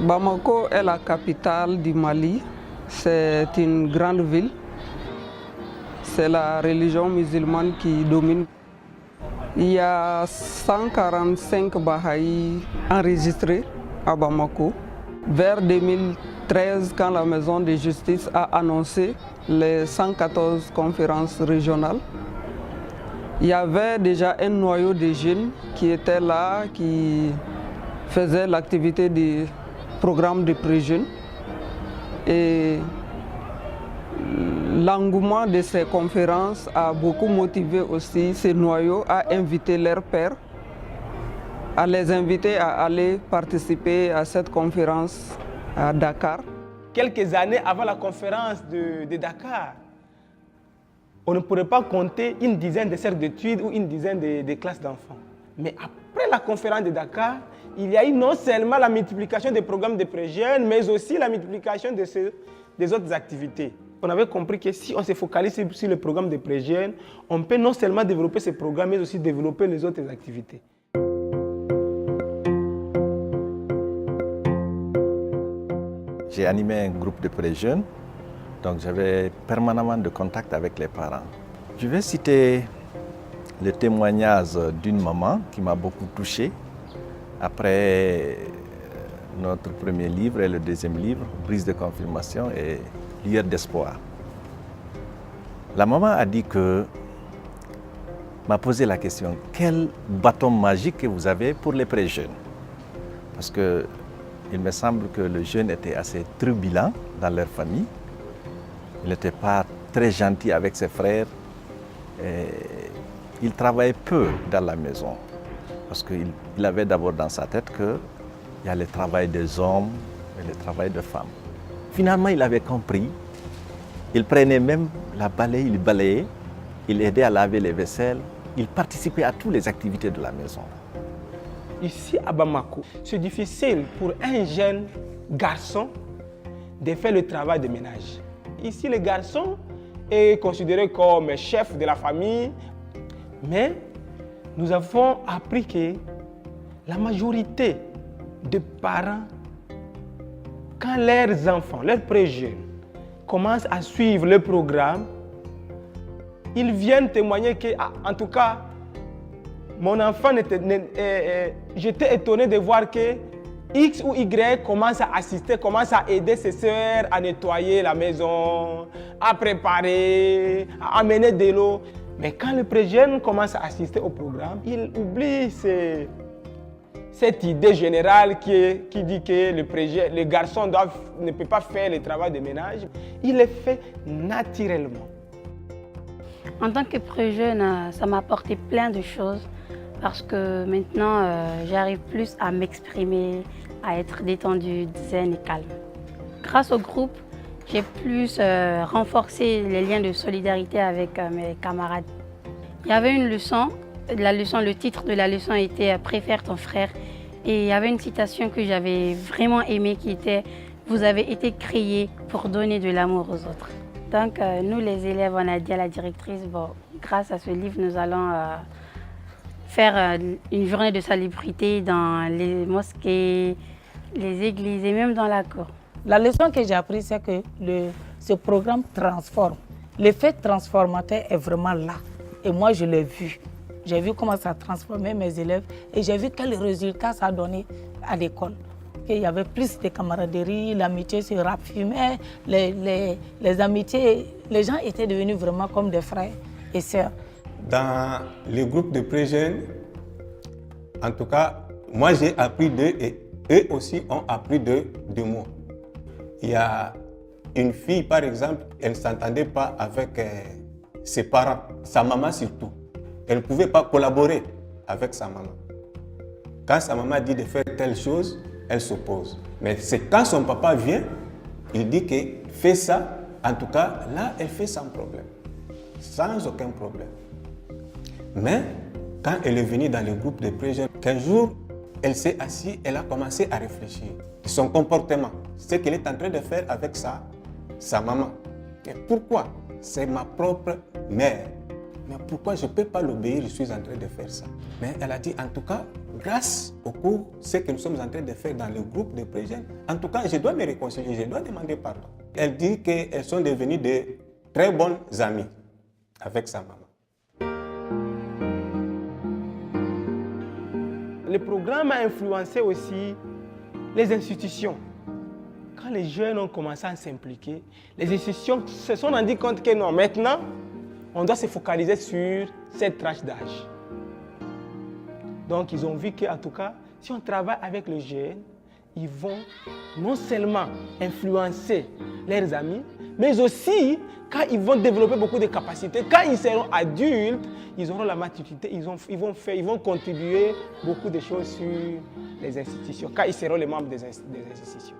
Bamako est la capitale du Mali. C'est une grande ville. C'est la religion musulmane qui domine. Il y a 145 Bahaïs enregistrés à Bamako. Vers 2013, quand la Maison de justice a annoncé les 114 conférences régionales, il y avait déjà un noyau de jeunes qui étaient là, qui faisaient l'activité du programme de pré-jeunes. Et l'engouement de ces conférences a beaucoup motivé aussi ces noyaux à inviter leurs pairs, à les inviter à aller participer à cette conférence à Dakar. Quelques années avant la conférence de Dakar, on ne pourrait pas compter une dizaine de cercles d'études ou une dizaine de classes d'enfants. Mais après la conférence de Dakar, il y a eu non seulement la multiplication des programmes de pré-jeunes, mais aussi la multiplication des autres activités. On avait compris que si on se focalise sur le programme de pré-jeunes, on peut non seulement développer ces programmes, mais aussi développer les autres activités. J'ai animé un groupe de pré-jeunes, donc j'avais permanemment de contact avec les parents. Je vais citer le témoignage d'une maman qui m'a beaucoup touché après notre premier livre et le deuxième livre, Brise de confirmation et Lueur d'espoir. La maman a dit m'a posé la question, quel bâton magique que vous avez pour les pré-jeunes? Parce que il me semble que le jeune était assez turbulent dans leur famille. Il n'était pas très gentil avec ses frères. Et il travaillait peu dans la maison. Parce qu'il avait d'abord dans sa tête qu'il y a le travail des hommes et le travail des femmes. Finalement, il avait compris. Il prenait même la balaye, il balayait. Il aidait à laver les vaisselles. Il participait à toutes les activités de la maison. Ici à Bamako, c'est difficile pour un jeune garçon de faire le travail de ménage. Ici, le garçon est considéré comme chef de la famille, mais nous avons appris que la majorité des parents, quand leurs enfants, leurs pré-jeunes, commencent à suivre le programme, ils viennent témoigner que, en tout cas, mon enfant, j'étais étonné de voir que X ou Y commence à assister, commence à aider ses sœurs à nettoyer la maison, à préparer, à amener de l'eau. Mais quand le pré-jeune commence à assister au programme, il oublie cette idée générale qui dit que le garçon ne peut pas faire le travail de ménage. Il le fait naturellement. En tant que pré-jeune, ça m'a apporté plein de choses. Parce que maintenant, j'arrive plus à m'exprimer, à être détendue, zen et calme. Grâce au groupe, j'ai plus renforcé les liens de solidarité avec mes camarades. Il y avait une leçon, le titre de la leçon était « Préfère ton frère ». Et il y avait une citation que j'avais vraiment aimée qui était « Vous avez été créés pour donner de l'amour aux autres ». Donc nous les élèves, on a dit à la directrice, bon, grâce à ce livre, nous allons faire une journée de salubrité dans les mosquées, les églises et même dans la cour. La leçon que j'ai apprise, c'est que ce programme transforme. L'effet transformateur est vraiment là. Et moi, je l'ai vu. J'ai vu comment ça a transformé mes élèves et j'ai vu quels résultats ça a donné à l'école. Il y avait plus de camaraderie, l'amitié se raffumait, les amitiés, les gens étaient devenus vraiment comme des frères et sœurs. Dans le groupe de pré-jeunes, en tout cas, moi j'ai appris d'eux et eux aussi ont appris de moi. Il y a une fille, par exemple, elle ne s'entendait pas avec ses parents, sa maman surtout. Elle ne pouvait pas collaborer avec sa maman. Quand sa maman dit de faire telle chose, elle s'oppose. Mais c'est quand son papa vient, il dit que fais ça, en tout cas, là, elle fait sans problème, sans aucun problème. Mais quand elle est venue dans le groupe de pré-jeunes, qu'un jour, elle s'est assise, elle a commencé à réfléchir. Son comportement, ce qu'elle est en train de faire avec sa maman. Et pourquoi? C'est ma propre mère. Mais pourquoi je ne peux pas l'obéir? Je suis en train de faire ça. Mais elle a dit, en tout cas, grâce au cours, ce que nous sommes en train de faire dans le groupe de pré-jeunes, en tout cas, je dois me réconcilier, je dois demander pardon. Elle dit qu'elles sont devenues de très bonnes amies avec sa maman. Le programme a influencé aussi les institutions. Quand les jeunes ont commencé à s'impliquer, les institutions se sont rendues compte que non, maintenant, on doit se focaliser sur cette tranche d'âge. Donc, ils ont vu qu'en tout cas, si on travaille avec les jeunes, ils vont non seulement influencer leurs amis, mais aussi, quand ils vont développer beaucoup de capacités, quand ils seront adultes, ils auront la maturité, ils vont contribuer beaucoup de choses sur les institutions, quand ils seront les membres des institutions.